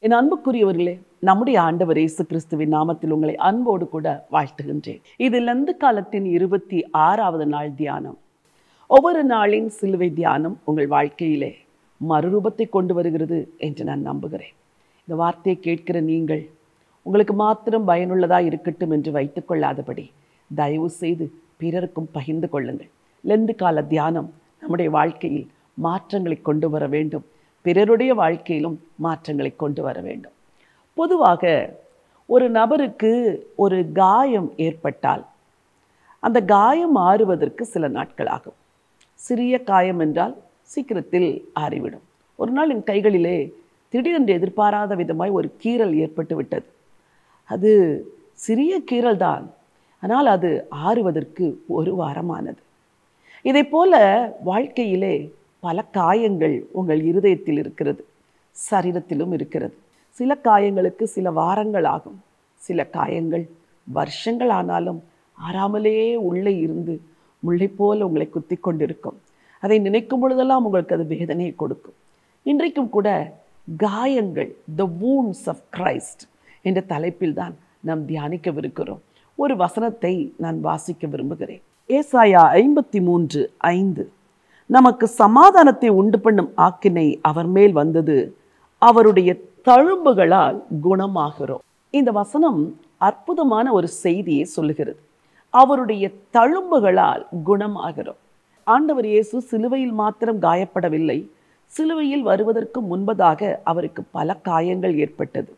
என் அன்புக்குரியவர்களே, நம்முடைய ஆண்டவர் இயேசு கிறிஸ்துவின் நாமத்தில் உங்களை அன்போடு கூட வாழ்த்துகின்றேன். இது லந்து காலத்தின் 26வது நாள் தியானம். ஒவ்வொரு நாளின் சிலுவை தியானம் உங்கள் வாழ்க்கையிலே மறுரூபத்தை கொண்டு வருகிறது என்று நான் நம்புகிறேன். இந்த வார்த்தையை கேட்கிற நீங்கள் உங்களுக்கு மாத்திரம் பயனுள்ளதாக இருக்கட்டும் என்று வைத்துக் கொள்ளாதபடி தயவு செய்து பிறருக்கும் பகிர்ந்து கொள்ளுங்கள். லந்து கால தியானம் நம்முடைய வாழ்க்கையில் மாற்றங்களை கொண்டு வர வேண்டும், பிறருடைய வாழ்க்கையிலும் மாற்றங்களை கொண்டு வர வேண்டும். பொதுவாக ஒரு நபருக்கு ஒரு காயம் ஏற்பட்டால் அந்த காயம் ஆறுவதற்கு சில நாட்கள் ஆகும். சிறிய காயம் என்றால் சீக்கிரத்தில் ஆறிவிடும். ஒரு நாள் என் கைகளிலே திடீரென்று எதிர்பாராத விதமாய் ஒரு கீறல் ஏற்பட்டு விட்டது. அது சிறிய கீறல் தான், ஆனால் அது ஆறுவதற்கு ஒரு வாரமானது. இதை போல வாழ்க்கையிலே பல காயங்கள் உங்கள் இருதயத்தில் இருக்கிறது, சரீரத்திலும் இருக்கிறது. சில காயங்களுக்கு சில வாரங்கள் ஆகும், சில காயங்கள் வருஷங்கள் ஆனாலும் ஆறாமலே உள்ளே இருந்து முள்ளை போல உங்களை குத்தி கொண்டிருக்கும். அதை நினைக்கும் பொழுதெல்லாம் உங்களுக்கு அது வேதனையை கொடுக்கும். இன்றைக்கும் கூட காயங்கள், த வூண்ட்ஸ் ஆஃப் கிரைஸ்ட் என்ற தலைப்பில் தான் நாம் தியானிக்கவிருக்கிறோம். ஒரு வசனத்தை நான் வாசிக்க விரும்புகிறேன். ஏசாயா 53:5. நமக்கு சமாதானத்தை உண்டு பண்ணும் ஆக்கினை அவர் மேல் வந்தது, அவருடைய தழும்புகளால் குணமாகிறோம். இந்த வசனம் அற்புதமான ஒரு செய்தியை சொல்லுகிறது. அவருடைய தழும்புகளால் குணமாகிறோம். ஆண்டவர் இயேசு சிலுவையில் மாத்திரம் காயப்படவில்லை. சிலுவையில் வருவதற்கு முன்பதாக அவருக்கு பல காயங்கள் ஏற்பட்டது.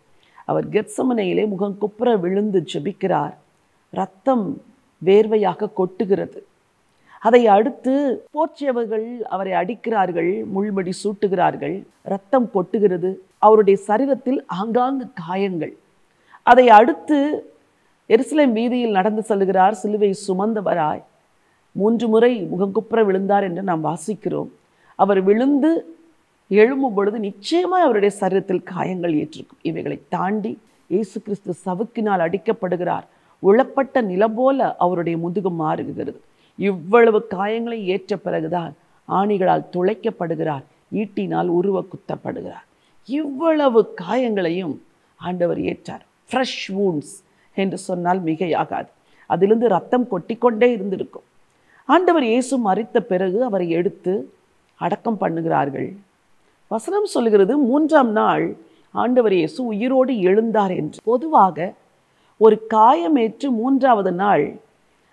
அவர் கெத்சமனையிலே முகங்குப்புற விழுந்து ஜெபிக்கிறார். இரத்தம் வேர்வையாக கொட்டுகிறது. அதை அடுத்து போற்றியவர்கள் அவரை அடிக்கிறார்கள், முள்மடி சூட்டுகிறார்கள், இரத்தம் கொட்டுகிறது. அவருடைய சரீரத்தில் ஆங்காங்கு காயங்கள். அதை அடுத்து எருசலேம் வீதியில் நடந்து செல்கிறார், சிலுவை சுமந்தவராய் 3 முறை முகங்குப்புற விழுந்தார் என்று நாம் வாசிக்கிறோம். அவர் விழுந்து எழும்பும் பொழுது நிச்சயமாய் அவருடைய சரீரத்தில் காயங்கள் ஏற்றிருக்கும். இவைகளை தாண்டி இயேசு கிறிஸ்து சவுக்கினால் அடிக்கப்படுகிறார். உளப்பட்ட நிலம் போல அவருடைய முதுகு மாறுகிறது. இவ்வளவு காயங்களை ஏற்ற பிறகுதான் ஆணிகளால் துளைக்கப்படுகிறார், ஈட்டினால் உருவ குத்தப்படுகிறார். இவ்வளவு காயங்களையும் ஆண்டவர் ஏற்றார். ஃப்ரெஷ் வூண்ட்ஸ் என்று சொன்னால் மிகையாகாது. அதிலிருந்து ரத்தம் கொட்டிக்கொண்டே இருந்திருக்கும். ஆண்டவர் இயேசு மரித்த பிறகு அவரை எடுத்து அடக்கம் பண்ணுகிறார்கள். வசனம் சொல்லுகிறது 3ஆம் நாள் ஆண்டவர் இயேசு உயிரோடு எழுந்தார் என்று. பொதுவாக ஒரு காயமேற்று 3வது நாள்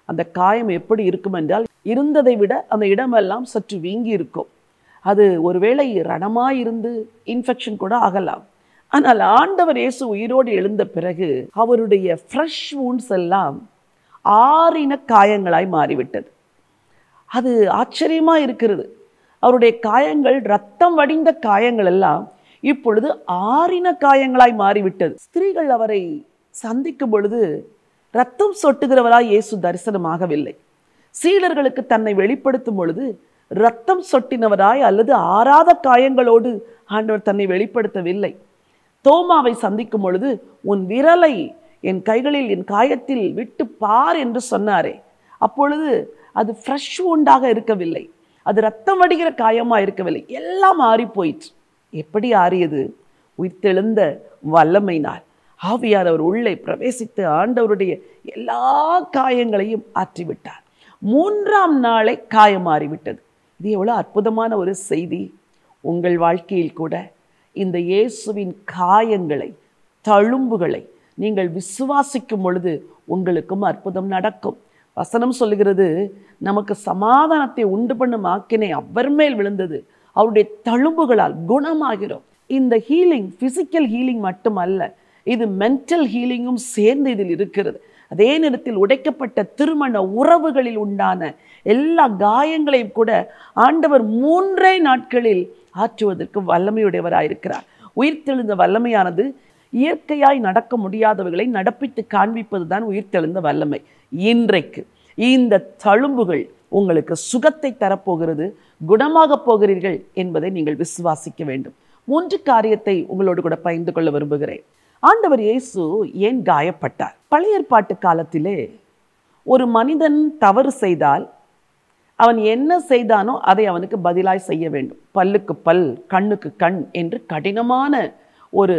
அந்த காயம் எப்படி இருக்கும் என்றால், இருந்ததை விட அந்த இடமெல்லாம் சற்று வீங்கி இருக்கும். அது ஒருவேளை ரணமாயிருந்து இன்ஃபெக்ஷன் கூட ஆகலாம். ஆனால் ஆண்டவர் இயேசு உயிரோடு எழுந்த பிறகு அவருடைய ஃப்ரெஷ் வூண்ட்ஸ் எல்லாம் ஆறின காயங்களாய் மாறிவிட்டது. அது ஆச்சரியமாக இருக்கிறது. அவருடைய காயங்கள், இரத்தம் வடிந்த காயங்கள் எல்லாம் இப்பொழுது ஆறின காயங்களாய் மாறிவிட்டது. ஸ்திரீகள் அவரை சந்திக்கும் பொழுது இரத்தம் சொட்டுகிறவராய் இயேசு தரிசனமாகவில்லை. சீடர்களுக்கு தன்னை வெளிப்படுத்தும் பொழுது இரத்தம் சொட்டினவராய் அல்லது ஆறாத காயங்களோடு ஆண்டவர் தன்னை வெளிப்படுத்தவில்லை. தோமாவை சந்திக்கும் பொழுது உன் விரலை என் கைகளில் என் காயத்தில் விட்டு பார் என்று சொன்னாரே, அப்பொழுது அது ஃப்ரெஷ் உண்டாக இருக்கவில்லை, அது இரத்தம் வடிகிற காயமாக இருக்கவில்லை. எல்லாம் ஆறி போயிற்று. எப்படி ஆறியது? உயிர்த்தெழுந்த வல்லமையினால் ஆவியார் அவர் உள்ளே பிரவேசித்து ஆண்டவருடைய எல்லா காயங்களையும் ஆற்றிவிட்டார். 3ஆம் நாளை காயம் மாறிவிட்டது. இது எவ்வளோ அற்புதமான ஒரு செய்தி! உங்கள் வாழ்க்கையில் கூட இந்த இயேசுவின் காயங்களை, தழும்புகளை நீங்கள் விசுவாசிக்கும் பொழுது உங்களுக்கும் அற்புதம் நடக்கும். வசனம் சொல்லுகிறது, நமக்கு சமாதானத்தை உண்டு பண்ணும் ஆக்கினை அவர் மேல் விழுந்தது, அவருடைய தழும்புகளால் குணமாகிறோம். இந்த ஹீலிங் பிசிக்கல் ஹீலிங் மட்டுமல்ல, இது மென்டல் ஹீலிங்கும் சேர்ந்து இதில் இருக்கிறது. அதே நேரத்தில் உடைக்கப்பட்ட திருமண உறவுகளில் உண்டான எல்லா காயங்களையும் கூட ஆண்டவர் 3 நாட்களில் ஆற்றுவதற்கு வல்லமையுடையவராயிருக்கிறார். உயிர்த்தெழுந்த வல்லமையானது இயற்கையாய் நடக்க முடியாதவர்களை நடப்பித்து காண்பிப்பது தான் உயிர்த்தெழுந்த வல்லமை. இன்றைக்கு இந்த தழும்புகள் உங்களுக்கு சுகத்தை தரப்போகிறது, குணமாக போகிறீர்கள் என்பதை நீங்கள் விசுவாசிக்க வேண்டும். 3 காரியத்தை உங்களோடு கூட பகிர்ந்து கொள்ள விரும்புகிறேன். ஆண்டவர் இயேசு ஏன் காயப்பட்டார்? பழைய ஏற்பாட்டு காலத்திலே ஒரு மனிதன் தவறு செய்தால் அவன் என்ன செய்தானோ அதை அவனுக்கு பதிலாய் செய்ய வேண்டும். பல்லுக்கு பல், கண்ணுக்கு கண் என்று கடினமான ஒரு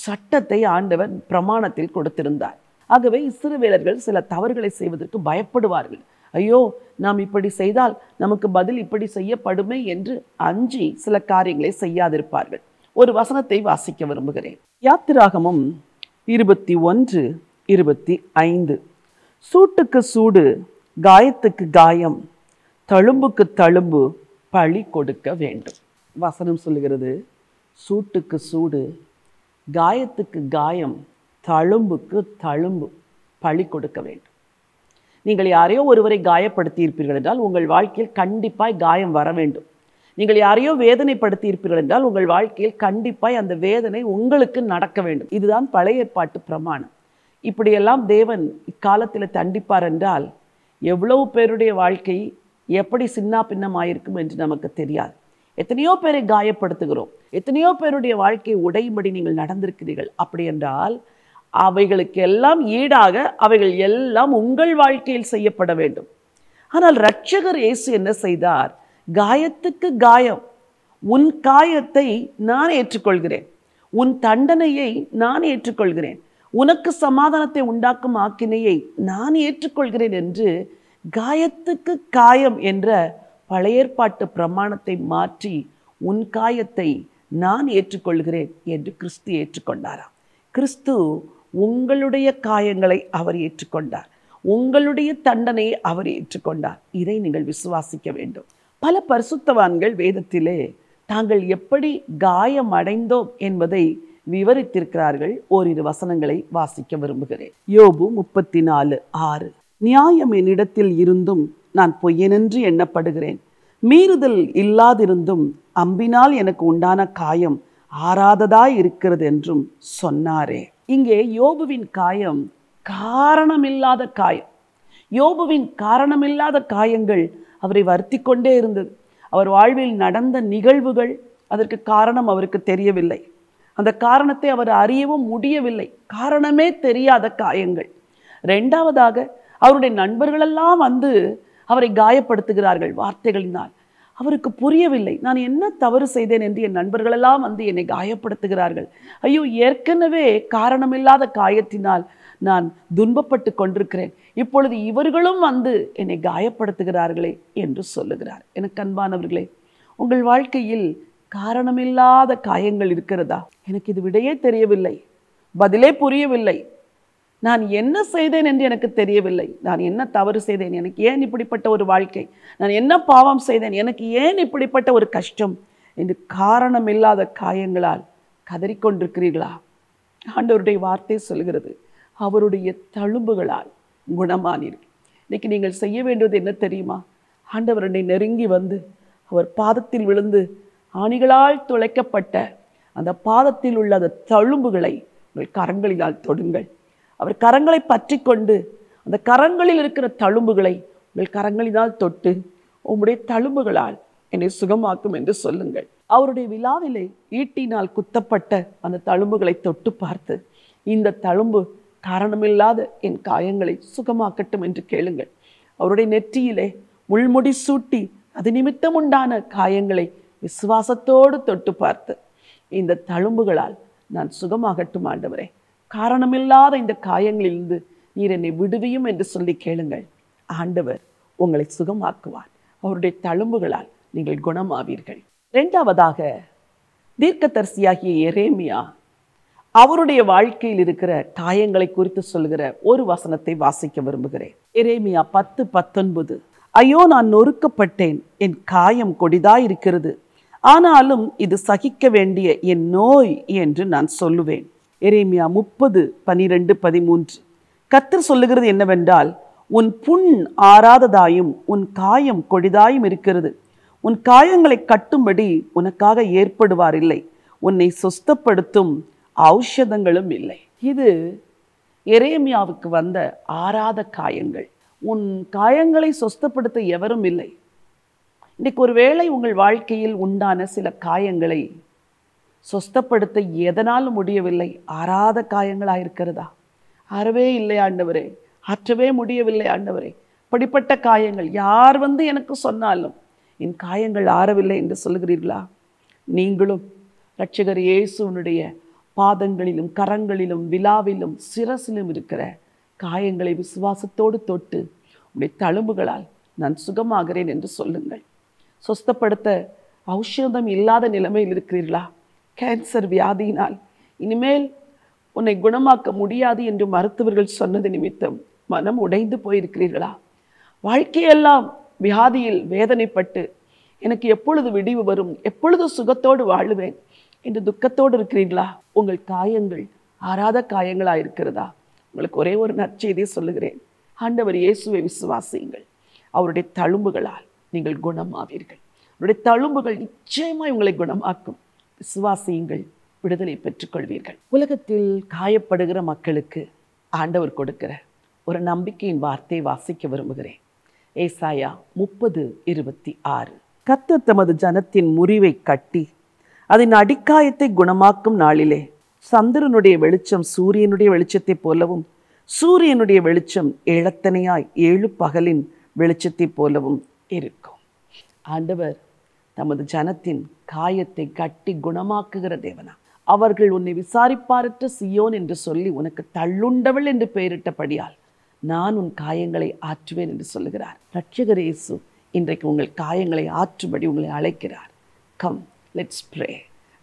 சட்டத்தை ஆண்டவர் பிரமாணத்தில் கொடுத்திருந்தார். ஆகவே இஸ்ரவேலர்கள் சில தவறுகளை செய்வதற்கு பயப்படுவார்கள். ஐயோ, நாம் இப்படி செய்தால் நமக்கு பதில் இப்படி செய்யப்படுமே என்று அஞ்சி சில காரியங்களை செய்யாதிருப்பார்கள். ஒரு வசனத்தை வாசிக்க விரும்புகிறேன். யாத்திராகமம் 21:25. சூட்டுக்கு சூடு, காயத்துக்கு காயம், தழும்புக்கு தழும்பு பழி கொடுக்க வேண்டும். வசனம் சொல்லுகிறது, சூட்டுக்கு சூடு, காயத்துக்கு காயம், தழும்புக்கு தழும்பு பழி கொடுக்க வேண்டும். நீங்கள் யாரையோ ஒருவரை காயப்படுத்தி இருப்பீர்கள் என்றால் உங்கள் வாழ்க்கையில் கண்டிப்பாய் காயம் வர வேண்டும். நீங்கள் யாரையோ வேதனைப்படுத்தி இருப்பீர்கள் என்றால் உங்கள் வாழ்க்கையில் கண்டிப்பாய் அந்த வேதனை உங்களுக்கு நடக்க வேண்டும். இதுதான் பழைய ஏற்பாட்டு பிரமாணம். இப்படியெல்லாம் தேவன் இக்காலத்தில் தண்டிப்பார் என்றால் எவ்வளவு பேருடைய வாழ்க்கை எப்படி சின்ன பின்னமாயிருக்கும் என்று நமக்கு தெரியாது. எத்தனையோ பேரை காயப்படுத்துகிறோம், எத்தனையோ பேருடைய வாழ்க்கை உடையும்படி நீங்கள் நடந்திருக்கிறீர்கள். அப்படி என்றால் அவைகளுக்கு எல்லாம் ஈடாக அவைகள் எல்லாம் உங்கள் வாழ்க்கையில் செய்யப்பட வேண்டும். ஆனால் இரட்சகர் இயேசு என்ன செய்தார்? காயத்துக்கு காயம், உன் காயத்தை நான் ஏற்றுக்கொள்கிறேன், உன் தண்டனையை நான் ஏற்றுக்கொள்கிறேன், உனக்கு சமாதானத்தை உண்டாக்கும் ஆக்கினையை நான் ஏற்றுக்கொள்கிறேன் என்று காயத்துக்கு காயம் என்ற பழைய ஏற்பாட்டு பிரமாணத்தை மாற்றி உன் காயத்தை நான் ஏற்றுக்கொள்கிறேன் என்று கிறிஸ்து ஏற்றுக்கொண்டாராம். கிறிஸ்து உங்களுடைய காயங்களை அவர் ஏற்றுக்கொண்டார், உங்களுடைய தண்டனையை அவர் ஏற்றுக்கொண்டார். இதை நீங்கள் விசுவாசிக்க வேண்டும். பல பரிசுத்தவான்கள் வேதத்திலே தாங்கள் எப்படி காயம் அடைந்தோம் என்பதை விவரித்திருக்கிறார்கள். ஓரிரு வசனங்களை வாசிக்க விரும்புகிறேன். யோபு 34:6. நியாயம் என்னிடத்தில் இருந்தும் நான் பொய்யனென்று எண்ணப்படுகிறேன், மீறுதல் இல்லாதிருந்தும் அம்பினால் எனக்கு உண்டான காயம் ஆறாததாய் இருக்கிறது என்றும் சொன்னாரே. இங்கே யோபுவின் காயம் காரணமில்லாத காயம். யோபுவின் காரணமில்லாத காயங்கள் அவரை வருத்தி கொண்டே இருந்தது. அவர் வாழ்வில் நடந்த நிகழ்வுகள், அதற்கு காரணம் அவருக்கு தெரியவில்லை. அந்த காரணத்தை அவர் அறியவும் முடியவில்லை. காரணமே தெரியாத காயங்கள். இரண்டாவதாக, அவருடைய நண்பர்களெல்லாம் வந்து அவரை காயப்படுத்துகிறார்கள் வார்த்தைகளினால். அவருக்கு புரியவில்லை, நான் என்ன தவறு செய்தேன் என்று என் நண்பர்களெல்லாம் வந்து என்னை காயப்படுத்துகிறார்கள். ஐயோ, ஏற்கனவே காரணமில்லாத காயத்தினால் நான் துன்பப்பட்டு கொண்டிருக்கிறேன், இப்பொழுது இவர்களும் வந்து என்னை காயப்படுத்துகிறார்களே என்று சொல்லுகிறார். எனக்கு அன்பானவர்களே, உங்கள் வாழ்க்கையில் காரணமில்லாத காயங்கள் இருக்கிறதா? எனக்கு இது விடையே தெரியவில்லை, பதிலே புரியவில்லை, நான் என்ன செய்தேன் என்று எனக்கு தெரியவில்லை, நான் என்ன தவறு செய்தேன், எனக்கு ஏன் இப்படிப்பட்ட ஒரு வாழ்க்கை, நான் என்ன பாவம் செய்தேன், எனக்கு ஏன் இப்படிப்பட்ட ஒரு கஷ்டம் என்று காரணமில்லாத காயங்களால் கதறிக்கொண்டிருக்கிறீர்களா? ஆண்டவருடைய வார்த்தை சொல்கிறது, அவருடைய தழும்புகளால் குணமானீர்கள். இன்னைக்கு நீங்கள் செய்ய வேண்டியது என்ன தெரியுமா? ஆண்டவர் என்னை நெருங்கி வந்து அவர் பாதத்தில் விழுந்து ஆணிகளால் துளைக்கப்பட்ட அந்த பாதத்தில் உள்ள அந்த தழும்புகளை உங்கள் கரங்களினால் தொடுங்கள். அவர் கரங்களை பற்றி கொண்டு அந்த கரங்களில் இருக்கிற தழும்புகளை உங்கள் கரங்களினால் தொட்டு, உம்முடைய தழும்புகளால் என்னை சுகமாக்கும் என்று சொல்லுங்கள். அவருடைய விழாவிலே ஈட்டினால் குத்தப்பட்ட அந்த தழும்புகளை தொட்டு பார்த்து, இந்த தழும்பு காரணமில்லாத என் காயங்களை சுகமாக்கட்டும் என்று கேளுங்கள். அவருடைய நெற்றியிலே முள்முடி சூட்டி அது நிமித்தம் உண்டான காயங்களை விசுவாசத்தோடு தொட்டு பார்த்து, இந்த தழும்புகளால் நான் சுகமாகட்டும் ஆண்டவரே, காரணமில்லாத இந்த காயங்களிலிருந்து நீர் என்னை விடுவியும் என்று சொல்லி கேளுங்கள். ஆண்டவர் உங்களை சுகமாக்குவார். அவருடைய தழும்புகளால் நீங்கள் குணமாவீர்கள். இரண்டாவதாக, தீர்க்கதரிசியாகிய எரேமியா அவருடைய வாழ்க்கையில் இருக்கிற காயங்களை குறித்து சொல்லுகிற ஒரு வசனத்தை வாசிக்க விரும்புகிறேன். எரேமியா 10:19. ஐயோ, நான் நொறுக்கப்பட்டேன், என் காயம் கொடிதாயிருக்கிறது, ஆனாலும் இது சகிக்க வேண்டிய என் நோய் என்று நான் சொல்லுவேன். எரேமியா 30:12-13. கர்த்தர் சொல்லுகிறது என்னவென்றால், உன் புண் ஆறாததாயும் உன் காயம் கொடிதாயும் இருக்கிறது, உன் காயங்களை கட்டும்படி உனக்காக ஏற்படுவார் இல்லை, உன்னை சுஸ்தப்படுத்தும் ஔஷதங்களும் இல்லை. இது எரேமியாவுக்கு வந்த ஆறாத காயங்கள். உன் காயங்களை சுஸ்தப்படுத்த எவரும் இல்லை. இன்றைக்கு ஒருவேளை உங்கள் வாழ்க்கையில் உண்டான சில காயங்களை சுஸ்தப்படுத்த எதனாலும் முடியவில்லை, ஆறாத காயங்களாக இருக்கிறதா? ஆறவே இல்லை ஆண்டவரே, ஆற்றவே முடியவில்லை ஆண்டவரே, அப்படிப்பட்ட காயங்கள் யார் வந்து எனக்கு சொன்னாலும் என் காயங்கள் ஆறவில்லை என்று சொல்லுகிறீர்களா? நீங்களும் இரட்சகர் இயேசுவினுடைய பாதங்களிலும் கரங்களிலும் விலாவிலும் சிரசிலும் இருக்கிற காயங்களை விசுவாசத்தோடு தொட்டு உடைய தழும்புகளால் நான் சுகமாகிறேன் என்று சொல்லுங்கள். சொஸ்தப்படுத்த ஔஷதம் இல்லாத நிலைமையில் இருக்கிறீர்களா? கேன்சர் வியாதியினால் இனிமேல் உன்னை குணமாக்க முடியாது என்று மருத்துவர்கள் சொன்னது நிமித்தம் மனம் உடைந்து போயிருக்கிறீர்களா? வாழ்க்கையெல்லாம் வியாதியில் வேதனைப்பட்டு எனக்கு எப்பொழுது விடிவு வரும், எப்பொழுது சுகத்தோடு வாழுவேன் என்று துக்கத்தோடு இருக்கிறீர்களா? உங்கள் காயங்கள் ஆறாத காயங்களாக இருக்கிறதா? உங்களுக்கு ஒரே ஒரு நற்செய்தியை சொல்லுகிறேன். ஆண்டவர் இயேசுவை விசுவாசியுங்கள். அவருடைய தழும்புகளால் நீங்கள் குணமாவீர்கள். அவருடைய தழும்புகள் நிச்சயமாய் உங்களை குணமாக்கும். விசுவாசியுங்கள், விடுதலை பெற்றுக்கொள்வீர்கள். உலகத்தில் காயப்படுகிற மக்களுக்கு ஆண்டவர் கொடுக்கிற ஒரு நம்பிக்கையின் வார்த்தையை வாசிக்க விரும்புகிறேன். ஏசாயா 30:26. கர்த்தர் தமது ஜனத்தின் முறிவை கட்டி அதன் அடிக்காயத்தை குணமாக்கும் நாளிலே சந்திரனுடைய வெளிச்சம் சூரியனுடைய வெளிச்சத்தைப் போலவும் சூரியனுடைய வெளிச்சம் ஏழத்தனையாய் 7 பகலின் வெளிச்சத்தைப் போலவும் இருக்கும். ஆண்டவர் தமது ஜனத்தின் காயத்தை கட்டி குணமாக்குகிற தேவனா. அவர்கள் உன்னை விசாரிப்பாரற்ற சியோன் என்று சொல்லி உனக்கு தள்ளுண்டவள் என்று பெயரிட்டபடியால் நான் உன் காயங்களை ஆற்றுவேன் என்று சொல்லுகிறார். இரட்சகர் இயேசு இன்றைக்கு உங்கள் காயங்களை ஆற்றும்படி உங்களை அழைக்கிறார். Come, let's pray.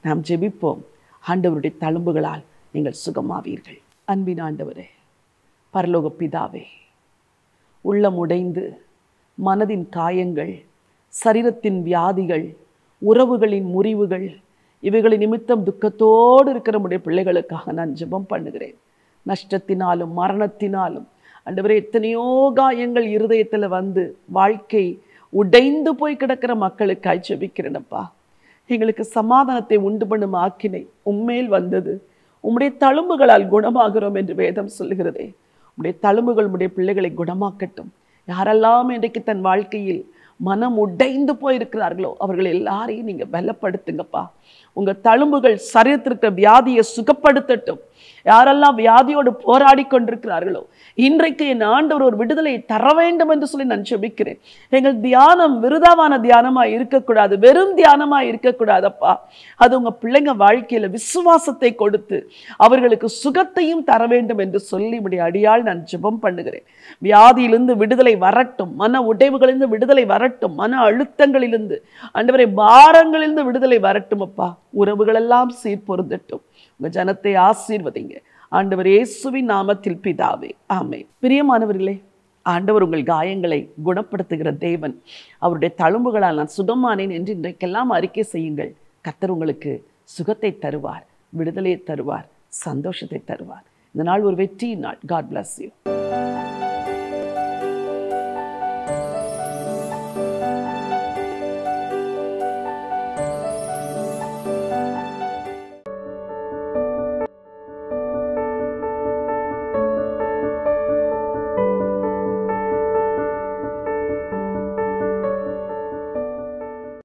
நாம் ஜெபிப்போம். ஆண்டவருடைய தழும்புகளால் நீங்கள் சுகமாவீர்கள். அன்பின் ஆண்டவரே, பரலோக பிதாவே, உள்ளம் உடைந்து மனதின் காயங்கள், சரீரத்தின் வியாதிகள், உறவுகளின் முறிவுகள், இவைகளை நிமித்தம் துக்கத்தோடு இருக்கிற நம்முடைய பிள்ளைகளுக்காக நான் ஜெபம் பண்ணுகிறேன். நஷ்டத்தினாலும் மரணத்தினாலும் ஆண்டவரே எத்தனையோ காயங்கள் இருதயத்தில் வந்து வாழ்க்கை உடைந்து போய் கிடக்கிற மக்களுக்காய் ஜெபிக்கிறேனப்பா. எங்களுக்கு சமாதானத்தை உண்டு பண்ணும் ஆக்கினை உம்மேல் வந்தது. உம்முடைய தழும்புகளால் குணமாகிறோம் என்று வேதம் சொல்லுகிறதே. உம்முடைய தழும்புகள் உம்முடைய பிள்ளைகளை குணமாக்கட்டும். யாரெல்லாம் இன்றைக்கு தன் வாழ்க்கையில் மனம் உடைந்து போயிருக்கிறார்களோ அவர்கள் எல்லாரையும் நீங்க பலப்படுத்துங்கப்பா. உங்க தழும்புகள் சரீரத்திற்கு வியாதியை சுகப்படுத்தட்டும். யாரெல்லாம் வியாதியோடு போராடி கொண்டிருக்கிறார்களோ இன்றைக்கு என் ஆண்டவர் ஒரு விடுதலை தர வேண்டும் என்று சொல்லி நான் ஜெபிக்கிறேன். எங்கள் தியானம் விருதாவான தியானமா இருக்கக்கூடாது, வெறும் தியானமா இருக்கக்கூடாதப்பா. அது உங்க பிள்ளைங்க வாழ்க்கையில விசுவாசத்தை கொடுத்து அவர்களுக்கு சுகத்தையும் தர வேண்டும் என்று சொல்லி உடைய அடியால் நான் ஜெபம் பண்ணுகிறேன். வியாதியிலிருந்து விடுதலை வரட்டும், மன உடைவுகளிலிருந்து விடுதலை வரட்டும், மன அழுத்தங்களிலிருந்து ஆண்டவரே பாரங்களிலிருந்து விடுதலை வரட்டும் அப்பா. உறவுகள் எல்லாம் சீர்பொருந்தட்டும். உங்க ஜனத்தை ஆசீர்வதிங்க ஆண்டவர் இயேசுவின் நாமத்தில் பிதாவே, ஆமென். பிரியமானவர்களே, ஆண்டவர் உங்கள் காயங்களை குணப்படுத்துகிற தேவன். அவருடைய தழும்புகளால் நான் சுகமானேன் என்று இன்றைக்கெல்லாம் அறிக்கை செய்யுங்கள். கர்த்தர் உங்களுக்கு சுகத்தை தருவார், விடுதலையை தருவார், சந்தோஷத்தை தருவார். இந்த நாள் ஒரு வெற்றியின் நாள். God bless you.